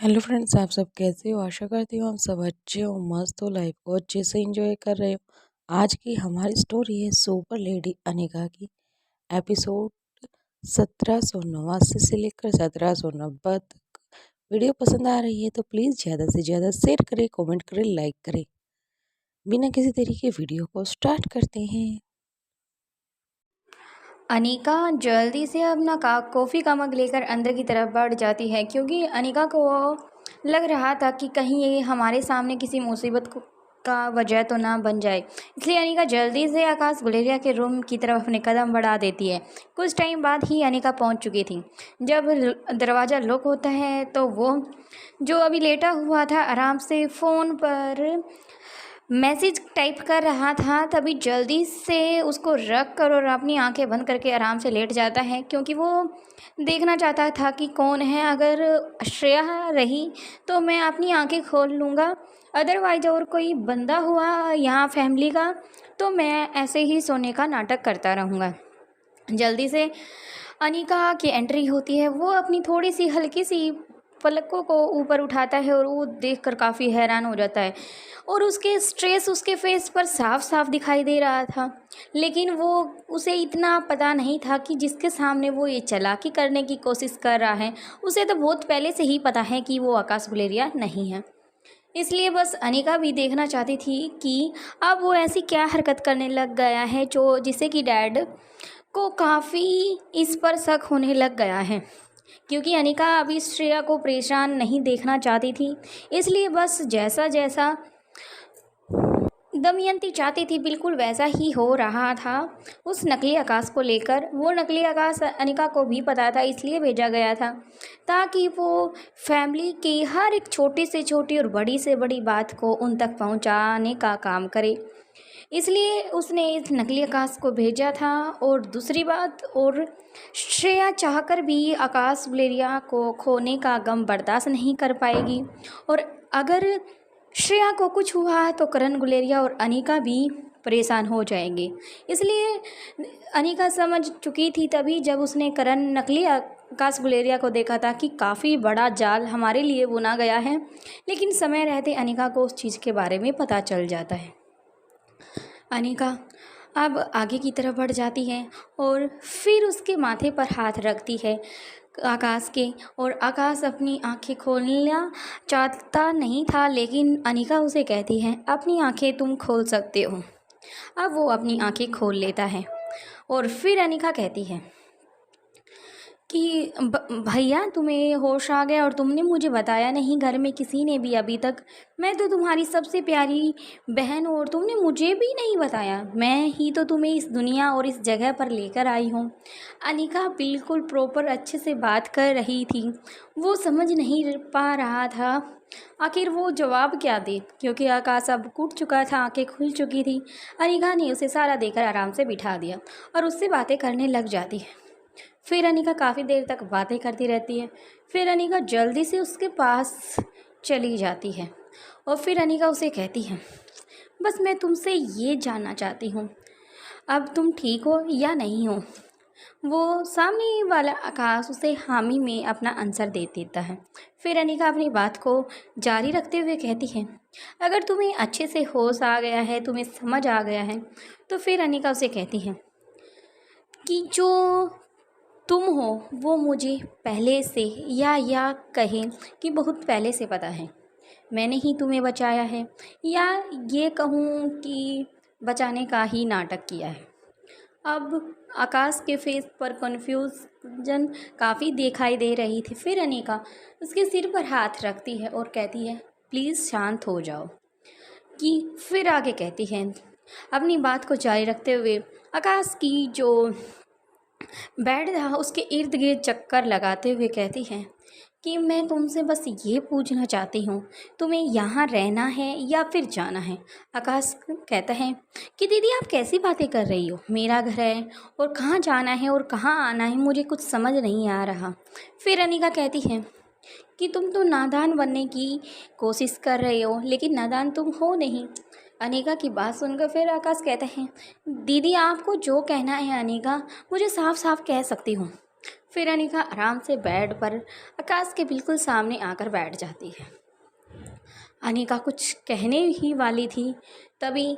Hello friends, आप सब कैसे हो? आशा करती हूँ आप सब अच्छे हो, मस्त हो, लाइफ को अच्छे से एंजॉय कर रहे हो। आज की हमारी स्टोरी है सुपर लेडी अनिका की। एपिसोड 1789 से लेकर 1790 तक। वीडियो पसंद आ रही है तो प्लीज़ ज़्यादा से ज़्यादा शेयर करें, कमेंट करें, लाइक करें। बिना किसी तरीके वीडियो को स्टार्ट करते हैं। अनीका जल्दी से अपना कॉफ़ी का मग लेकर अंदर की तरफ बढ़ जाती है, क्योंकि अनीका को लग रहा था कि कहीं ये हमारे सामने किसी का वजह तो ना बन जाए। इसलिए अनीका जल्दी से आकाश गुलेरिया के रूम की तरफ अपने कदम बढ़ा देती है। कुछ टाइम बाद ही अनीका पहुंच चुकी थी। जब दरवाज़ा लॉक होता है तो वो जो अभी लेटा हुआ था आराम से फ़ोन पर मैसेज टाइप कर रहा था, तभी जल्दी से उसको रख कर और अपनी आंखें बंद करके आराम से लेट जाता है, क्योंकि वो देखना चाहता था कि कौन है। अगर श्रेया रही तो मैं अपनी आंखें खोल लूँगा, अदरवाइज और कोई बंदा हुआ यहाँ फैमिली का तो मैं ऐसे ही सोने का नाटक करता रहूँगा। जल्दी से अनीका की एंट्री होती है। वो अपनी थोड़ी सी हल्की सी पलकों को ऊपर उठाता है और वो देखकर काफ़ी हैरान हो जाता है, और उसके स्ट्रेस उसके फेस पर साफ साफ दिखाई दे रहा था। लेकिन वो उसे इतना पता नहीं था कि जिसके सामने वो ये चालाकी करने की कोशिश कर रहा है, उसे तो बहुत पहले से ही पता है कि वो आकाश गुलेरिया नहीं है। इसलिए बस अनीका भी देखना चाहती थी कि अब वो ऐसी क्या हरकत करने लग गया है जो जिससे कि डैड को काफ़ी इस पर शक होने लग गया है, क्योंकि अनीका अभी श्रेया को परेशान नहीं देखना चाहती थी। इसलिए बस जैसा जैसा दमयंती चाहती थी बिल्कुल वैसा ही हो रहा था उस नकली आकाश को लेकर। वो नकली आकाश अनीका को भी पता था, इसलिए भेजा गया था ताकि वो फैमिली की हर एक छोटी से छोटी और बड़ी से बड़ी बात को उन तक पहुंचाने का काम करे। इसलिए उसने इस नकली आकाश को भेजा था। और दूसरी बात, और श्रेया चाहकर भी आकाश गुलेरिया को खोने का गम बर्दाश्त नहीं कर पाएगी, और अगर श्रेया को कुछ हुआ तो करण गुलेरिया और अनीका भी परेशान हो जाएंगे। इसलिए अनीका समझ चुकी थी तभी जब उसने करण नकली आकाश गुलेरिया को देखा था कि काफ़ी बड़ा जाल हमारे लिए बुना गया है। लेकिन समय रहते अनीका को उस चीज़ के बारे में पता चल जाता है। अनीका अब आगे की तरफ बढ़ जाती है और फिर उसके माथे पर हाथ रखती है आकाश के, और आकाश अपनी आंखें खोलना चाहता नहीं था, लेकिन अनीका उसे कहती है अपनी आंखें तुम खोल सकते हो। अब वो अपनी आंखें खोल लेता है और फिर अनीका कहती है कि भैया तुम्हें होश आ गया और तुमने मुझे बताया नहीं, घर में किसी ने भी अभी तक। मैं तो तुम्हारी सबसे प्यारी बहन हूँ और तुमने मुझे भी नहीं बताया। मैं ही तो तुम्हें इस दुनिया और इस जगह पर लेकर आई हूँ। अनिका बिल्कुल प्रॉपर अच्छे से बात कर रही थी। वो समझ नहीं पा रहा था आखिर वो जवाब क्या दे, क्योंकि आकाश अब कूट चुका था, आंखें खुल चुकी थी। अनिका ने उसे सारा देकर आराम से बिठा दिया और उससे बातें करने लग जाती है। फिर अनिका काफ़ी देर तक बातें करती रहती है। फिर अनिका जल्दी से उसके पास चली जाती है और फिर अनिका उसे कहती है बस मैं तुमसे ये जानना चाहती हूँ, अब तुम ठीक हो या नहीं हो। वो सामने वाला आकाश उसे हामी में अपना आंसर दे देता है। फिर अनिका अपनी बात को जारी रखते हुए कहती है अगर तुम्हें अच्छे से होश आ गया है, तुम्हें समझ आ गया है, तो फिर अनिका उसे कहती है कि जो तुम हो वो मुझे पहले से या कहें कि बहुत पहले से पता है। मैंने ही तुम्हें बचाया है, या ये कहूँ कि बचाने का ही नाटक किया है। अब आकाश के फेस पर कन्फ्यूजन काफ़ी दिखाई दे रही थी। फिर अनिका उसके सिर पर हाथ रखती है और कहती है प्लीज़ शांत हो जाओ। कि फिर आगे कहती है अपनी बात को जारी रखते हुए आकाश की जो बेड था उसके इर्द गिर्द चक्कर लगाते हुए कहती है कि मैं तुमसे बस ये पूछना चाहती हूँ, तुम्हें यहाँ रहना है या फिर जाना है। आकाश कहता है कि दीदी आप कैसी बातें कर रही हो, मेरा घर है और कहाँ जाना है और कहाँ आना है मुझे कुछ समझ नहीं आ रहा। फिर अनिका कहती है कि तुम तो नादान बनने की कोशिश कर रहे हो, लेकिन नादान तुम हो नहीं। अनिका की बात सुनकर फिर आकाश कहते हैं दीदी आपको जो कहना है अनिका मुझे साफ साफ कह सकती हूँ। फिर अनिका आराम से बेड पर आकाश के बिल्कुल सामने आकर बैठ जाती है। अनिका कुछ कहने ही वाली थी, तभी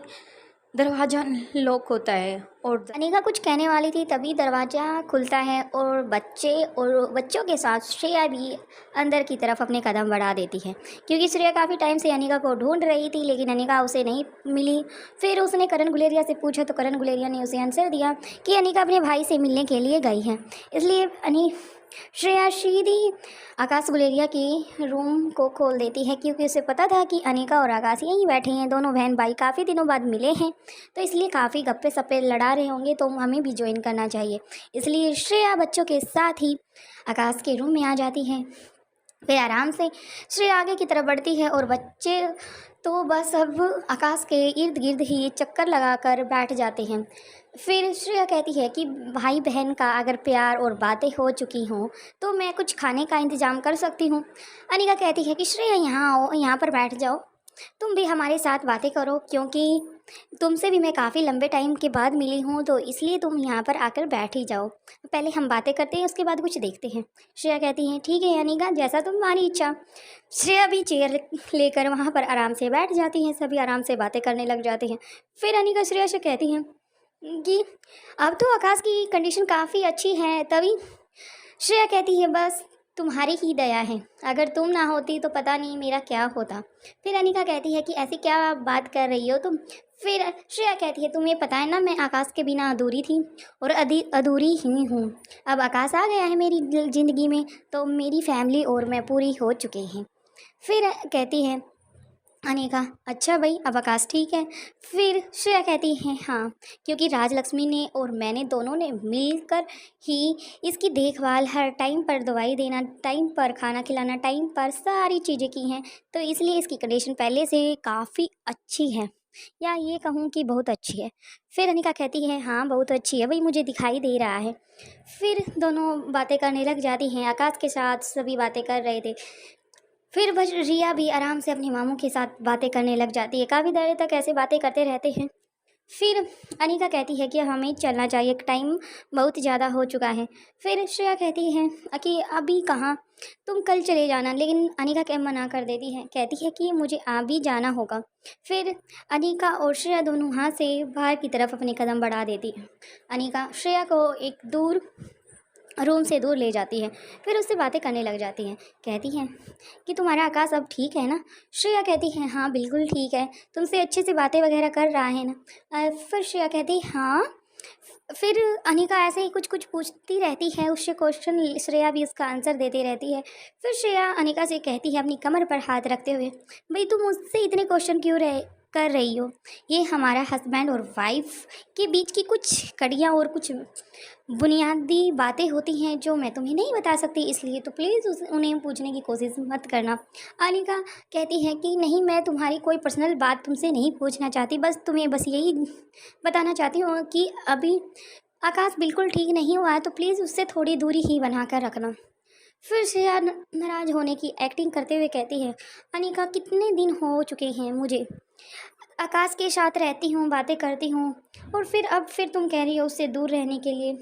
दरवाज़ा लॉक होता है और अनिका कुछ कहने वाली थी तभी दरवाज़ा खुलता है और बच्चों के साथ श्रेया भी अंदर की तरफ अपने कदम बढ़ा देती है, क्योंकि श्रेया काफ़ी टाइम से अनिका को ढूंढ रही थी लेकिन अनिका उसे नहीं मिली। फिर उसने करण गुलेरिया से पूछा तो करण गुलेरिया ने उसे आंसर दिया कि अनिका अपने भाई से मिलने के लिए गई है। इसलिए श्रेया सीधी आकाश गुलेरिया के रूम को खोल देती है, क्योंकि उसे पता था कि अनिका और आकाश यहीं बैठे हैं, दोनों बहन भाई काफ़ी दिनों बाद मिले हैं, तो इसलिए काफ़ी गप्पे सप्पे लड़ा रहे होंगे, तो हमें भी ज्वाइन करना चाहिए। इसलिए श्रेया बच्चों के साथ ही आकाश के रूम में आ जाती है। फिर आराम से श्रेया आगे की तरफ बढ़ती है और बच्चे तो बस अब आकाश के इर्द गिर्द ही चक्कर लगाकर बैठ जाते हैं। फिर श्रेया कहती है कि भाई बहन का अगर प्यार और बातें हो चुकी हों तो मैं कुछ खाने का इंतज़ाम कर सकती हूँ। अनिका कहती है कि श्रेया यहाँ आओ, यहाँ पर बैठ जाओ, तुम भी हमारे साथ बातें करो, क्योंकि तुमसे भी मैं काफ़ी लंबे टाइम के बाद मिली हूँ, तो इसलिए तुम यहाँ पर आकर बैठ ही जाओ, पहले हम बातें करते हैं उसके बाद कुछ देखते हैं। श्रेया कहती है ठीक है अनिका, जैसा तुम्हारी इच्छा। श्रेया भी चेयर लेकर वहाँ पर आराम से बैठ जाती हैं, सभी आराम से बातें करने लग जाते हैं। फिर अनिका श्रेया से कहती हैं कि अब तो आकाश की कंडीशन काफ़ी अच्छी है। तभी श्रेया कहती है बस तुम्हारी ही दया है, अगर तुम ना होती तो पता नहीं मेरा क्या होता। फिर अनिका कहती है कि ऐसी क्या बात कर रही हो तुम। फिर श्रेया कहती है तुम्हें पता है ना, मैं आकाश के बिना अधूरी थी और अधूरी ही हूँ। अब आकाश आ गया है मेरी ज़िंदगी में, तो मेरी फैमिली और मैं पूरी हो चुकी हैं। फिर कहती है अनिका अच्छा भाई, अब आकाश ठीक है। फिर श्रेया कहती है हाँ, क्योंकि राजलक्ष्मी ने और मैंने दोनों ने मिलकर ही इसकी देखभाल, हर टाइम पर दवाई देना, टाइम पर खाना खिलाना, टाइम पर सारी चीज़ें की हैं, तो इसलिए इसकी कंडीशन पहले से काफ़ी अच्छी है, या ये कहूँ कि बहुत अच्छी है। फिर अनिका कहती है हाँ बहुत अच्छी है भाई, मुझे दिखाई दे रहा है। फिर दोनों बातें करने लग जाती हैं, आकाश के साथ सभी बातें कर रहे थे। फिर रिया भी आराम से अपने मामू के साथ बातें करने लग जाती है, काफ़ी देर तक ऐसे बातें करते रहते हैं। फिर अनिका कहती है कि हमें चलना चाहिए, टाइम बहुत ज़्यादा हो चुका है। फिर श्रेया कहती है कि अभी कहाँ, तुम कल चले जाना, लेकिन अनिका क्या मना कर देती है, कहती है कि मुझे अभी जाना होगा। फिर अनिका और श्रेया दोनों वहाँ से बाहर की तरफ अपने कदम बढ़ा देती है। अनिका श्रेया को एक रूम से दूर ले जाती है, फिर उससे बातें करने लग जाती हैं। कहती हैं कि तुम्हारा आकाश अब ठीक है ना। श्रेया कहती है हाँ बिल्कुल ठीक है, तुमसे अच्छे से बातें वगैरह कर रहा है ना। फिर श्रेया कहती हाँ। फिर अनिका ऐसे ही कुछ कुछ पूछती रहती है उससे क्वेश्चन, श्रेया भी उसका आंसर देती रहती है। फिर श्रेया अनिका से कहती है अपनी कमर पर हाथ रखते हुए, भाई तुम मुझसे इतने क्वेश्चन क्यों कर रही हो, ये हमारा हस्बैंड और वाइफ के बीच की कुछ कड़ियाँ और कुछ बुनियादी बातें होती हैं जो मैं तुम्हें नहीं बता सकती, इसलिए तो प्लीज़ उन्हें पूछने की कोशिश मत करना। अनिका कहती है कि नहीं, मैं तुम्हारी कोई पर्सनल बात तुमसे नहीं पूछना चाहती, बस यही बताना चाहती हूँ कि अभी आकाश बिल्कुल ठीक नहीं हुआ है, तो प्लीज़ उससे थोड़ी दूरी ही बना कर रखना। फिर श्रेया नाराज होने की एक्टिंग करते हुए कहती है अनिका कितने दिन हो चुके हैं मुझे आकाश के साथ रहती हूँ, बातें करती हूँ, और फिर तुम कह रही हो उससे दूर रहने के लिए।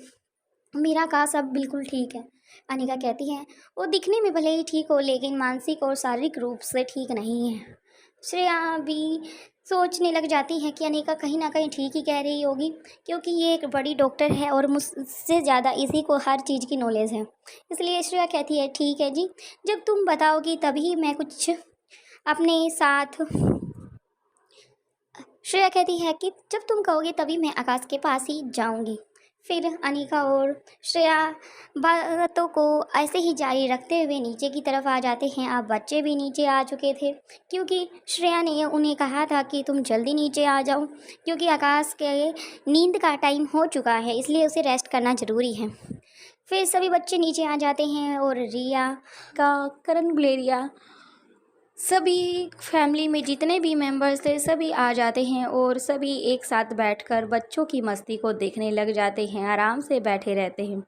मेरा आकाश अब बिल्कुल ठीक है। अनिका कहती है वो दिखने में भले ही ठीक हो, लेकिन मानसिक और शारीरिक रूप से ठीक नहीं है। श्रेया भी सोचने लग जाती है कि अनिका कहीं ना कहीं ठीक ही कह रही होगी, क्योंकि ये एक बड़ी डॉक्टर है और मुझसे ज़्यादा इसी को हर चीज़ की नॉलेज है। इसलिए श्रेया कहती है ठीक है जी, जब तुम बताओगी तभी मैं कुछ अपने साथ। श्रेया कहती है कि जब तुम कहोगे तभी मैं आकाश के पास ही जाऊंगी। फिर अनिका और श्रेया बातों को ऐसे ही जारी रखते हुए नीचे की तरफ आ जाते हैं। अब बच्चे भी नीचे आ चुके थे, क्योंकि श्रेया ने उन्हें कहा था कि तुम जल्दी नीचे आ जाओ, क्योंकि आकाश के नींद का टाइम हो चुका है, इसलिए उसे रेस्ट करना ज़रूरी है। फिर सभी बच्चे नीचे आ जाते हैं और रिया का करण गुलेरिया सभी फैमिली में जितने भी मेंबर्स थे सभी आ जाते हैं और सभी एक साथ बैठकर बच्चों की मस्ती को देखने लग जाते हैं, आराम से बैठे रहते हैं।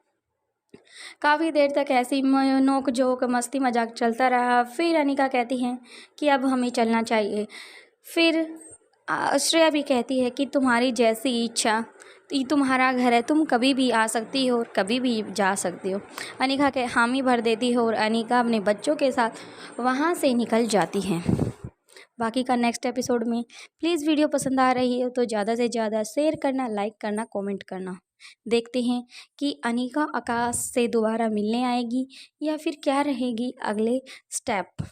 काफ़ी देर तक ऐसी नोक झोंक मस्ती मजाक चलता रहा। फिर अनिका कहती हैं कि अब हमें चलना चाहिए। फिर श्रेया भी कहती है कि तुम्हारी जैसी इच्छा। ये तुम्हारा घर है, तुम कभी भी आ सकती हो और कभी भी जा सकती हो। अनिका के हामी भर देती हो और अनिका अपने बच्चों के साथ वहाँ से निकल जाती है। बाकी का नेक्स्ट एपिसोड में। प्लीज़ वीडियो पसंद आ रही हो तो ज़्यादा से ज़्यादा शेयर करना, लाइक करना, कमेंट करना। देखते हैं कि अनिका आकाश से दोबारा मिलने आएगी या फिर क्या रहेगी अगले स्टेप।